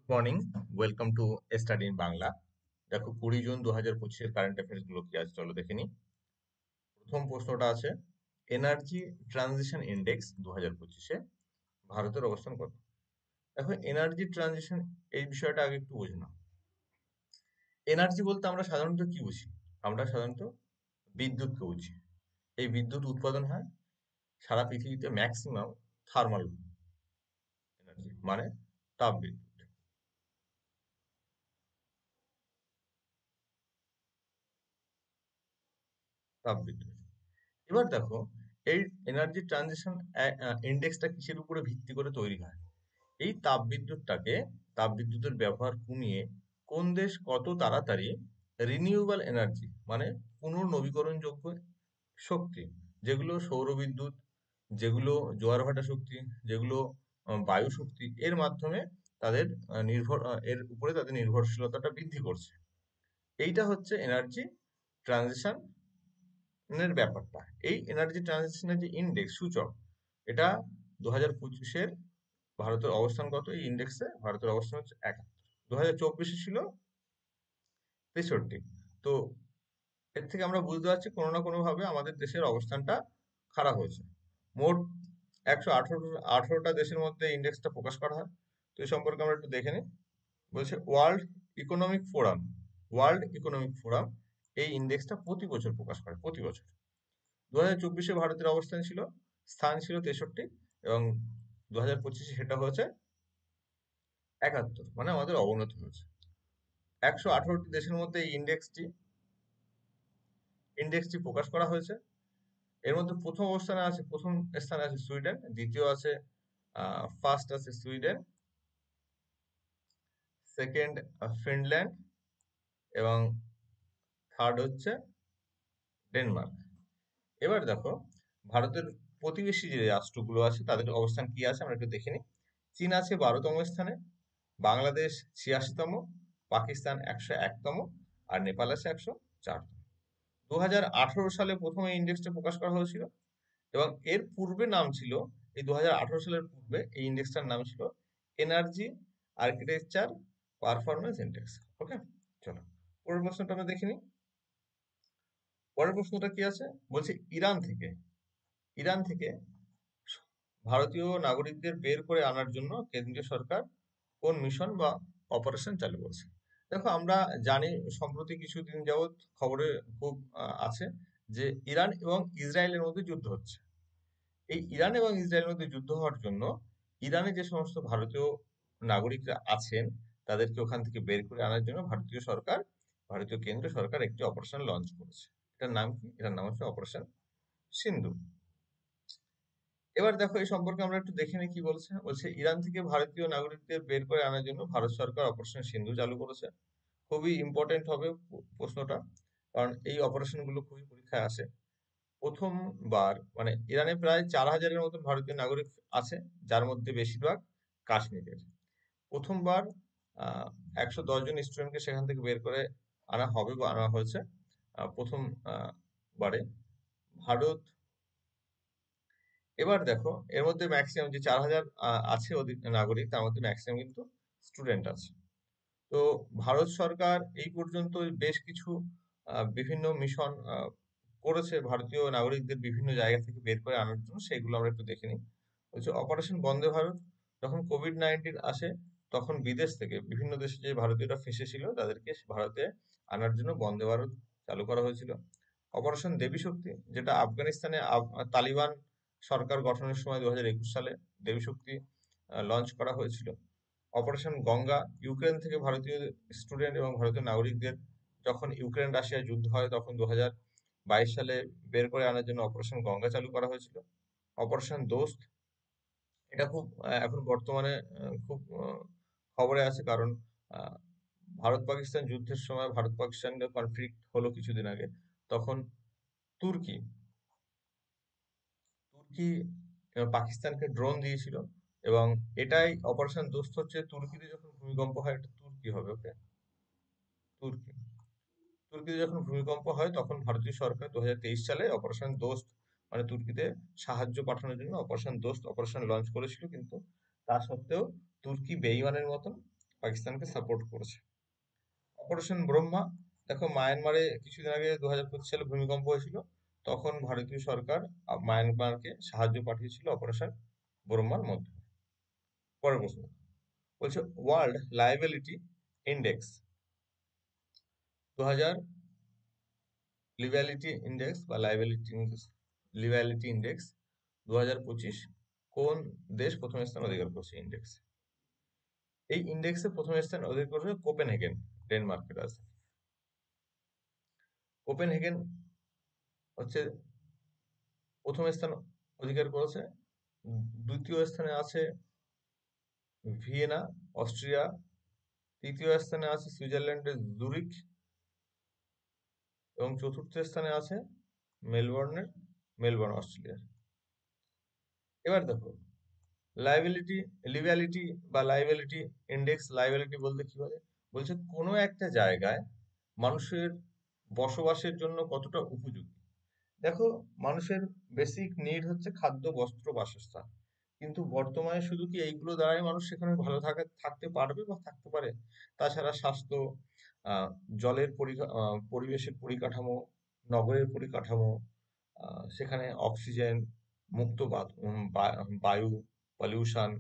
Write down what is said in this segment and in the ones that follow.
Morning, welcome to study in Bangla. দেখো 20 June 2025-এর current affairs গুলো কি আছে চলো দেখে নিই। প্রথম প্রশ্নটা আছে, এনার্জি ট্রানজিশন ইন্ডেক্স 2025-এ ভারতের অবস্থান কত? দেখো, এনার্জি ট্রানজিশন এই বিষয়টা আগে একটু বুঝে নাও। এনার্জি বলতে আমরা সাধারণত কি বুঝি? আমরা সাধারণত বিদ্যুৎকে বুঝি। এই বিদ্যুৎ উৎপাদন হয় সারা পৃথিবীতে ম্যাক্সিমাম থার্মাল এনার্জি, মানে তাপবিদ্যুৎ। তাপবিদ্যুৎ। এবার দেখো, এই এনার্জি ট্রানজিশন ইন্ডেক্সটা কিসের উপরে ভিত্তি করে তৈরি হয়? এই তাপবিদ্যুতের ব্যবহার কমিয়ে কোন দেশ কত তাড়াতাড়ি রিনিউয়েবল এনার্জি, মানে পুনর্নবীকরণযোগ্য শক্তি, যেগুলো সৌরবিদ্যুৎ, যেগুলো জোয়ার ভাটা শক্তি, যেগুলো বায়ু শক্তি, এর মাধ্যমে তাদের এর উপরে তাদের নির্ভরশীলতাটা বৃদ্ধি করছে। এইটা হচ্ছে এনার্জি ট্রানজিশন এর ব্যাপারটা। এই এনার্জি ট্রানজিশনের যে ইন্ডেক্স সূচক, এটা 2025-এর ভারতের অবস্থান কত? এই ইন্ডেক্সে ভারতের অবস্থান হচ্ছে 71। 2024-এ ছিল 63। তো এর থেকে আমরা বুঝতে পারছি কোনো না কোনো ভাবে আমাদের দেশের অবস্থানটা খারাপ হয়েছে। মোট 118টা দেশের মধ্যে ইন্ডেক্সটা প্রকাশ করা হয়। তো এই সম্পর্কে আমরা একটু দেখে নিই। বলছে ওয়ার্ল্ড ইকোনমিক ফোরাম এই ইন্ডেক্সটা প্রতি বছর প্রকাশ করে, প্রতি বছর। 2024-এ ভারতের অবস্থান ছিল, স্থান ছিল 63, এবং 2025-এ সেটা হয়েছে 71, মানে আমাদের অবনতি হয়েছে। 118টি দেশের মধ্যে এই ইন্ডেক্সটি প্রকাশ করা হয়েছে। এর মধ্যে প্রথম স্থানে আছে সুইডেন, দ্বিতীয় আছে ফার্স্ট আছে সুইডেন, সেকেন্ড ফিনল্যান্ড, এবং থার্ড হচ্ছে ডেনমার্ক। এবার দেখো, ভারতের প্রতিবেশী যে রাষ্ট্রগুলো আছে তাদের অবস্থান কি আছে আমরা একটু দেখে নিই। চীন আছে 12তম স্থানে, বাংলাদেশ 86তম, পাকিস্তান 101তম, আর নেপাল আছে 104তম। 2018 সালে প্রথম এই ইন্ডেক্সটা প্রকাশ করা হয়েছিল, এবং এর পূর্বে নাম ছিল, এই 2018 সালের পূর্বে এই ইন্ডেক্সটার নাম ছিল এনার্জি আর্কিটেকচার পারফরমেন্স ইন্ডেক্স। ওকে, চলো পরের প্রশ্নটা আমরা দেখে নিই। পরের প্রশ্নটা কি আছে? বলছে ইরান থেকে ভারতীয় নাগরিকদের বের করে আনার জন্য কেন্দ্রীয় সরকার কোন মিশন বা অপারেশন চালু করেছে? দেখো, আমরা জানি সম্প্রতি কিছুদিন যাবৎ খবরে খুব আছে যে ইরান এবং ইসরায়েলের মধ্যে যুদ্ধ হচ্ছে। এই ইরান এবং ইসরায়েলের মধ্যে যুদ্ধ হওয়ার জন্য ইরানে যে সমস্ত ভারতীয় নাগরিকরা আছেন তাদেরকে ওখান থেকে বের করে আনার জন্য ভারতীয় কেন্দ্র সরকার একটি অপারেশন লঞ্চ করেছে। এটার নাম কি? এটার নাম হচ্ছে অপারেশন সিন্ধু। এবার দেখো, এই সম্পর্কে আমরা একটু দেখে নিই কি বলছে। বলছে ইরান থেকে ভারতীয় নাগরিকদের বের করে আনার জন্য ভারত সরকার অপারেশন সিন্ধু চালু করেছে। খুবই ইম্পর্টেন্ট হবে প্রশ্নটা, কারণ এই অপারেশন গুলো খুবই পরীক্ষায় আসে। প্রথমবার, মানে ইরানে প্রায় 4,000-এর মতন ভারতীয় নাগরিক আছে, যার মধ্যে বেশিরভাগ কাশ্মীরের। প্রথমবার 110 জন স্টুডেন্টকে সেখান থেকে বের করে আনা হবে বা আনা হয়েছে প্রথম বারে ভারত। এবার দেখো, এর মধ্যে ম্যাক্সিমাম যে 4,000 আছে ওদের নাগরিক, তার মধ্যে ম্যাক্সিমাম কিন্তু স্টুডেন্ট আছে। তো ভারত সরকার এই পর্যন্ত বেশ কিছু বিভিন্ন মিশন করেছে ভারতীয় নাগরিকদের বিভিন্ন জায়গা থেকে বের করে আনার জন্য, সেগুলো আমরা একটু দেখে নিই। হচ্ছে অপারেশন বন্দে ভারত। যখন কোভিড-19 আসে, তখন বিদেশ থেকে বিভিন্ন দেশে যে ভারতীয়রা ফেঁসে ছিল তাদেরকে ভারতে আনার জন্য বন্দে ভারত চালু করা হয়েছিল। অপারেশন দেবী শক্তি, যেটা আফগানিস্তানে তালিবান সরকার গঠনের সময় 2021 সালে দেবী শক্তি লঞ্চ করা হয়েছিল। অপারেশন গঙ্গা, ইউক্রেন থেকে ভারতীয় স্টুডেন্ট এবং ভারতীয় নাগরিকদের যখন ইউক্রেন রাশিয়া যুদ্ধ হয় তখন 2022 সালে বের করে আনার জন্য অপারেশন গঙ্গা চালু করা হয়েছিল। অপারেশন দোস্ত, এটা খুব এখন বর্তমানে খুব খবরে আছে, কারণ আহ, ভারত পাকিস্তান যুদ্ধের সময় ভারত পাকিস্তানের কনফ্লিক্ট হলো কিছুদিন আগে, তখন তুর্কি তুর্কি পাকিস্তানকে ড্রোন দিয়েছিল। এবং এটাই অপারেশন দোস্ত হচ্ছে, তুর্কিতে যখন ভূমিকম্প হয়, এটা তুর্কি হবে, ওকে, তুর্কি। তুর্কিতে যখন ভূমিকম্প হয় তখন ভারতীয় সরকার 2023 সালে অপারেশন দোস্ত, মানে তুর্কিতে সাহায্য পাঠানোর জন্য অপারেশন দোস্ত অপারেশন লঞ্চ করেছিল, কিন্তু তা সত্ত্বেও তুর্কি বেইমানের মতন পাকিস্তানকে সাপোর্ট করেছে। অপারেশন ব্রহ্মা, দেখো মায়ানমারে কিছুদিন আগে 2025 সালে ভূমিকম্প হয়েছিল, তখন ভারতীয় সরকার মায়ানমারকে সাহায্য পাঠিয়েছিল অপারেশন ব্রহ্মার মধ্যে। পরের প্রশ্ন বলছে ওয়ার্ল্ড লায়াবিলিটি ইন্ডেক্স 2000, লিভ্যালিটি ইন্ডেক্স বা লিভ্যালিটি ইন্ডেক্স 2025 কোন দেশ প্রথম স্থান অধিকার করছে ইন্ডেক্স? এই ইন্ডেক্সে প্রথম স্থান অধিকার করেছে কোপেনহেগেন, ডেনমার্কের রাজধানী। কোপেনহেগেন হচ্ছে প্রথম স্থান অধিকার করেছে। দ্বিতীয় স্থানে আছে ভিয়েনা, অস্ট্রিয়া। তৃতীয় স্থানে আছে সুইজারল্যান্ডের জুরিখ, এবং চতুর্থ স্থানে আছে মেলবোর্ন, অস্ট্রেলিয়ার। এবার দেখো লায়াবিলিটি, লিভ্যালিটি বা লায়াবিলিটি ইন্ডেক্স, লায়াবিলিটি বলতে কি বলে? বলছে কোনো একটা জায়গায় মানুষের বসবাসের জন্য কতটা উপযোগী। দেখো মানুষের বেসিক নিড হচ্ছে খাদ্য, বস্ত্র, বাসস্থান, কিন্তু বর্তমানে শুধু কি এইগুলো দ্বারাই মানুষ সেখানে ভালো থাকতে পারবে বা থাকতে পারে? তাছাড়া স্বাস্থ্য, জলের পরিবেশের পরিকাঠামো, নগরের পরিকাঠামো, সেখানে অক্সিজেন মুক্ত বায়ু, পলিউশন,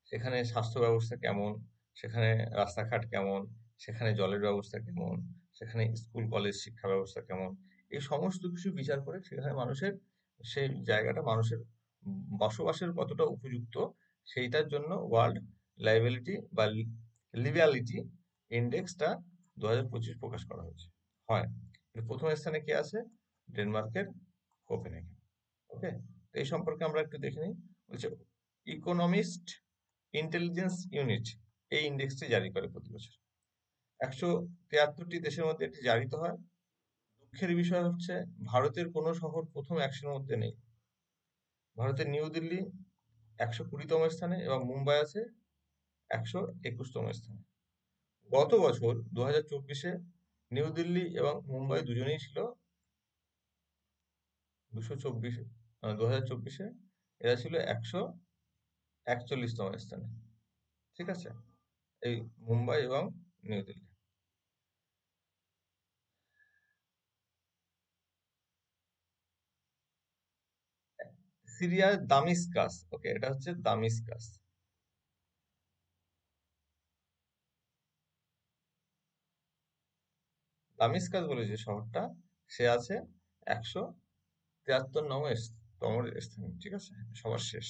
সেখানে স্বাস্থ্য ব্যবস্থা কেমন, সেখানে রাস্তাঘাট কেমন, সেখানে জলের ব্যবস্থা কেমন, সেখানে স্কুল কলেজ শিক্ষা ব্যবস্থা কেমন, এই সমস্ত কিছু বিচার করে সেখানে সেই জায়গাটা মানুষের বসবাসের কতটা উপযুক্ত, সেইটার জন্য ওয়ার্ল্ড লায়াবিলিটি বা লিভ্যালিটি ইন্ডেক্সটা 2025 প্রকাশ করা হয়েছে। হয়, এর প্রথম স্থানে কে আছে? ডেনমার্কের কোপেনহেগেন। ওকে, তো এই সম্পর্কে আমরা একটু দেখে নিই। বলছে ইকোনমিস্ট ইন্টেলিজেন্স ইউনিট এই ইন্ডেক্সটি জারি করে প্রতি বছর। 173টি দেশের মধ্যে এটি জারিত হয়। দুঃখের বিষয় হচ্ছে ভারতের কোনো শহর প্রথম 100-এর মধ্যে নেই। ভারতের নিউ দিল্লি 120তম স্থানে এবং মুম্বাই আছে 121তম স্থানে। গত বছর 2024-এ নিউ দিল্লি এবং মুম্বাই দুজনেই ছিল 224, 2024-এ এরা ছিল 141তম স্থানে। ঠিক আছে, এই মুম্বাই এবং নিউ দিল্লি। সিরিয়ার দামিস্কাস, ওকে, এটা হচ্ছে দামিস্কাস। দামিস্কাস বলে যে শহরটা, সে আছে 173তম স্থানে। ঠিক আছে, সবার শেষ।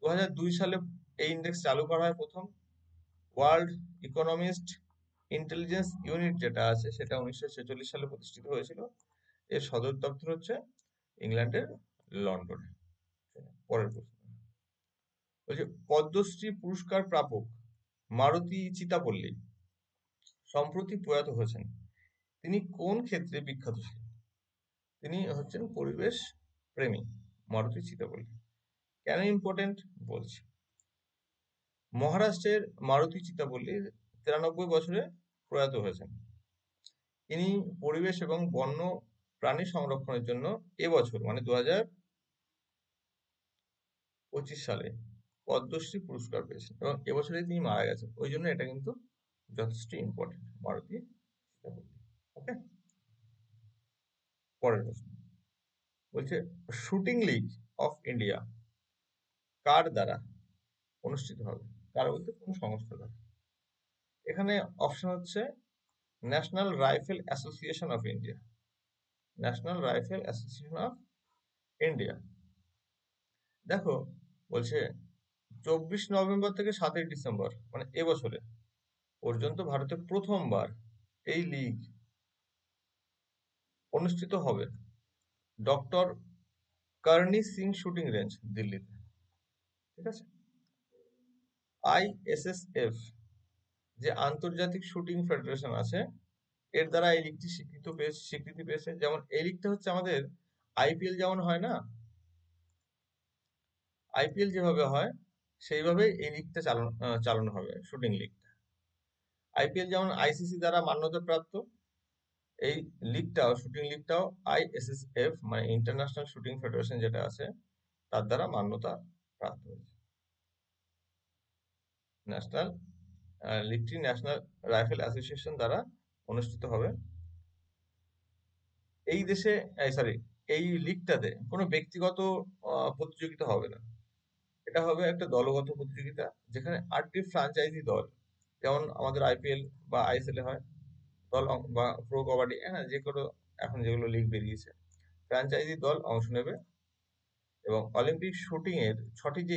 2002 সালে এই ইন্ডেক্স চালু করা হয় প্রথম। ওয়ার্ল্ড ইকোনমিস্ট ইন্টেলিজেন্স ইউনিট যেটা আছে সেটা 1946 সালে প্রতিষ্ঠিত হয়েছিল। এর সদর দপ্তর হচ্ছে ইংল্যান্ডের লন্ডনে। পরের প্রশ্ন বলছে পদ্মশ্রী পুরস্কার প্রাপক মারুতি চিত্তাপল্লী সম্প্রতি প্রয়াত হয়েছেন। তিনি কোন ক্ষেত্রে বিখ্যাত ছিলেন? তিনি হচ্ছেন পরিবেশ প্রেমী। মারুতি চিত্তাপল্লী কেন ইম্পর্টেন্ট বলছি। মহারাষ্ট্রের মারুতি চিত্তাপল্লী 93 বছরে প্রয়াত হয়েছেন। তিনি পরিবেশ এবং বন্য প্রাণী সংরক্ষণের জন্য এবছর মানে 2025 সালে পদ্মশ্রী পুরস্কার পেয়েছেন, এবং এবছরে তিনি মারা গেছেন। ওই জন্য এটা কিন্তু যথেষ্ট ইম্পর্টেন্ট, মারুতি চিত্তাপল্লী। ওকে, পরের প্রশ্ন বলছে শুটিং লিগ অফ ইন্ডিয়া কার দ্বারা অনুষ্ঠিত হবে? কার বলতে কোন সংস্থা দ্বারা? এখানে অপশন হচ্ছে national rifle association of India, national rifle association of India. দেখো বলছে 24 নভেম্বর থেকে 7 ডিসেম্বর মানে এবছরে পর্যন্ত ভারতে প্রথমবার এই লিগ অনুষ্ঠিত হবে doctor Carney Singh shooting range, দিল্লিতে। ঠিক আছে, আইএসএসএফ যে আন্তর্জাতিক শুটিং ফেডারেশন আছে, এর দ্বারা এই লিগটি স্বীকৃতি পেয়েছে। যেমন এই লিগটা হচ্ছে আমাদের আইপিএল যেমন হয় না, আইপিএল যেভাবে হয় সেইভাবে এই লিগটা চালানো হবে, শুটিং লিগটা। আইপিএল যেমন আইসিসি দ্বারা মান্যতা প্রাপ্ত, এই লিগটাও, শুটিং লিগটাও আইএসএসএফ মানে ইন্টারন্যাশনাল শুটিং ফেডারেশন যেটা আছে তার দ্বারা মান্যতা প্রাপ্ত হয়েছে। ন্যাশনাল লিগটি ন্যাশনাল রাইফেল অ্যাসোসিয়েশন দ্বারা অনুষ্ঠিত হবে। এই দেশে সরি এই লিগটাতে কোনো ব্যক্তিগত প্রতিযোগিতা হবে না। এটা হবে একটা দলগত প্রতিযোগিতা, যেখানে 8টি ফ্র্যাঞ্চাইজি দল, যেমন আমাদের আইপিএল বা আইএসএল এ হয়, দল বা প্রো কবাডি, হ্যাঁ, যে কোনো এখন যেগুলো লিগ বেরিয়েছে, ফ্র্যাঞ্চাইজি দল অংশ নেবে। এবং অলিম্পিক শুটিং এর 6টি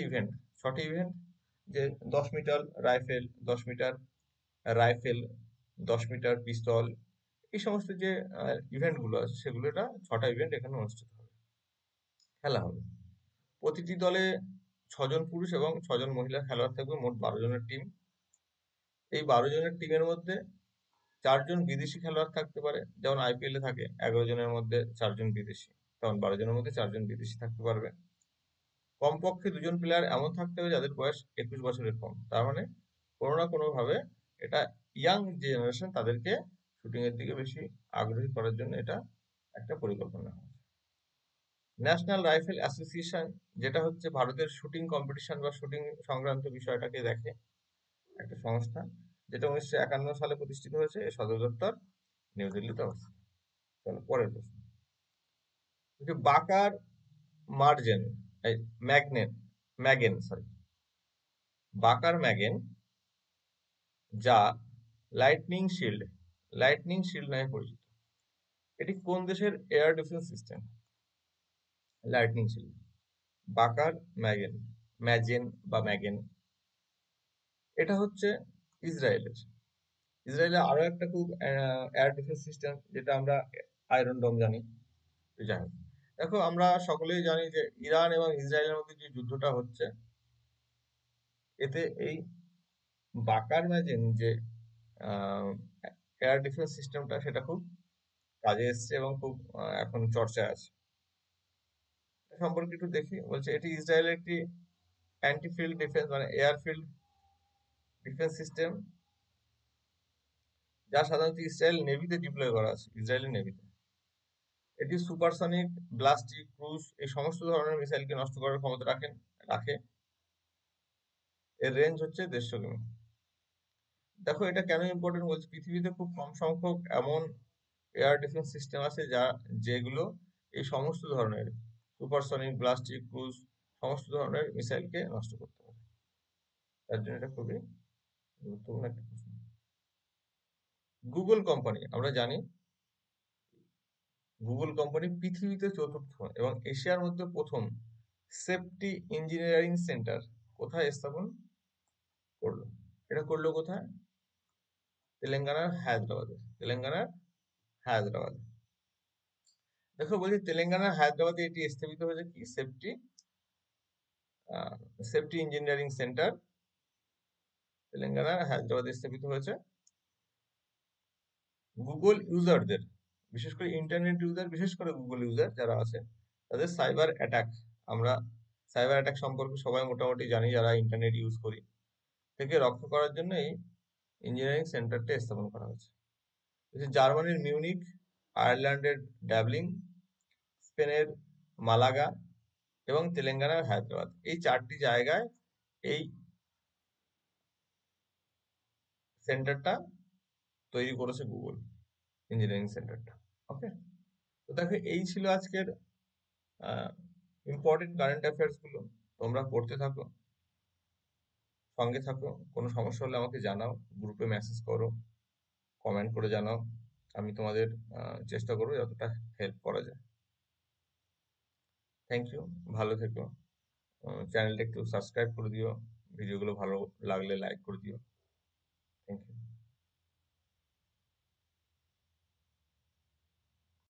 ইভেন্ট যে 10 metre rifle, 10 metre rifle, 10 metre pistol, এই সমস্ত যে ইভেন্ট গুলো আছে, সেগুলো, এটা 6টা ইভেন্ট এখানে অনুষ্ঠিত হবে, খেলা হবে। প্রতিটি দলে 6জন পুরুষ এবং 6জন মহিলা খেলোয়াড় থাকবে, মোট 12 জনের টিম। এই 12 জনের টিমের মধ্যে 4জন বিদেশি খেলোয়াড় থাকতে পারে, যেমন আইপিএল এ থাকে 11 জনের মধ্যে 4জন বিদেশি, তেমন 12 জনের মধ্যে 4জন বিদেশি থাকতে পারবে। কমপক্ষে 2জন প্লেয়ার এমন থাকতে হবে যাদের বয়স 21 বছরের কম। তার মানে কোনো না কোনো ভাবে এটা ইয়াং জেনারেশন, তাদেরকে শুটিং এর দিকে বেশি আগ্রহী করার জন্য এটা একটা পরিকল্পনা। ন্যাশনাল রাইফেল অ্যাসোসিয়েশন, যেটা হচ্ছে ভারতের শুটিং কম্পিটিশন বা শুটিং সংক্রান্ত বিষয়টাকে দেখে একটা সংস্থা, যেটা 1951 সালে প্রতিষ্ঠিত হয়েছে। এর সদর দপ্তর নিউ দিল্লিতে অবস্থিত। চলো পরের প্রশ্ন। বাকার মার্জেন, এই ম্যাগনেট ম্যাগেন সরি বাকার ম্যাগেন, যা লাইটনিং শিল্ড নামে পরিচিত, এটি কোন দেশের air defence system? Lightning shield, বাকার ম্যাগেন, ম্যাগেন, এটা হচ্ছে ইসরায়েলের। ইসরায়েলের আরো একটা খুব এয়ার ডিফেন্স সিস্টেম, যেটা আমরা আয়রন ডোম জানি। যাই হোক, দেখো, আমরা সকলেই জানি যে ইরান এবং ইসরায়েলের মধ্যে যে যুদ্ধটা হচ্ছে, এতে এই বাকার ম্যাজিন যে এয়ার ডিফেন্স সিস্টেমটা, সেটা খুব কাজে এসছে এবং খুব এখন চর্চায় আছে। এটা সম্পর্কে একটু দেখি। বলছে এটি ইসরায়েলের একটি অ্যান্টিফিল্ড ডিফেন্স মানে এয়ারফিল্ড ডিফেন্স সিস্টেম, যা সাধারণত ইসরায়েল নেভিতে ডিপ্লয় করা আছে, ইসরায়েলি নেভিতে। এটি সুপারসনিক, ব্লাস্টিক, ক্রুজ, এই সমস্ত ধরনের মিসাইলকে নষ্ট করার ক্ষমতা রাখে। এর রেঞ্জ হচ্ছে 150 কিমি। দেখো, এটা কেন ইম্পর্টেন্ট বলছি, পৃথিবীতে খুব কম সংখ্যক এমন এয়ার ডিফেন্স সিস্টেম আছে যেগুলো এই সমস্ত ধরনের সুপারসনিক, ব্লাস্টিক, ক্রুজ, সমস্ত ধরনের মিসাইলকে নষ্ট করতে পারে। তার জন্য এটা খুবই গুরুত্বপূর্ণ একটা প্রশ্ন। গুগল কোম্পানি, আমরা জানি গুগল কোম্পানি পৃথিবীতে চতুর্থ এবং এশিয়ার মধ্যে প্রথম সেফটি ইঞ্জিনিয়ারিং সেন্টার কোথায় স্থাপন করলো? এটা করলো কোথায়? তেলেঙ্গানার হায়দ্রাবাদে। দেখো, বলছি তেলেঙ্গানার হায়দ্রাবাদে এটি স্থাপিত হয়েছে, কি সেফটি ইঞ্জিনিয়ারিং সেন্টার তেলেঙ্গানার হায়দ্রাবাদে স্থাপিত হয়েছে। গুগল ইউজারদের, বিশেষ করে ইন্টারনেট ইউজার, বিশেষ করে গুগল ইউজার যারা আছে, তাদের আমরা সাইবার অ্যাটাক সম্পর্কে সবাই মোটামুটি জানি, যারা ইন্টারনেট ইউজ করি, থেকে রক্ষা করার জন্য এই ইঞ্জিনিয়ারিং সেন্টারটা স্থাপন করা হয়েছে। জার্মানির মিউনিক, আয়ারল্যান্ডের ডাবলিন, স্পেনের মালাগা এবং তেলেঙ্গানার হায়দ্রাবাদ, এই 4টি জায়গায় এই সেন্টারটা তৈরি করেছে গুগল ইঞ্জিনিয়ারিং সেন্টারটা। ওকে, তো দেখো, এই ছিল আজকের ইম্পর্টেন্ট কারেন্ট অ্যাফেয়ার্স গুলো। তোমরা পড়তে থাকো, সঙ্গে থাকো। কোনো সমস্যা হলে আমাকে জানাও, গ্রুপে মেসেজ করো, কমেন্ট করে জানাও। আমি তোমাদের চেষ্টা করবো যতটা হেল্প করা যায়। থ্যাংক ইউ, ভালো থেকো। চ্যানেলটা একটু সাবস্ক্রাইব করে দিও, ভিডিওগুলো ভালো লাগলে লাইক করে দিও।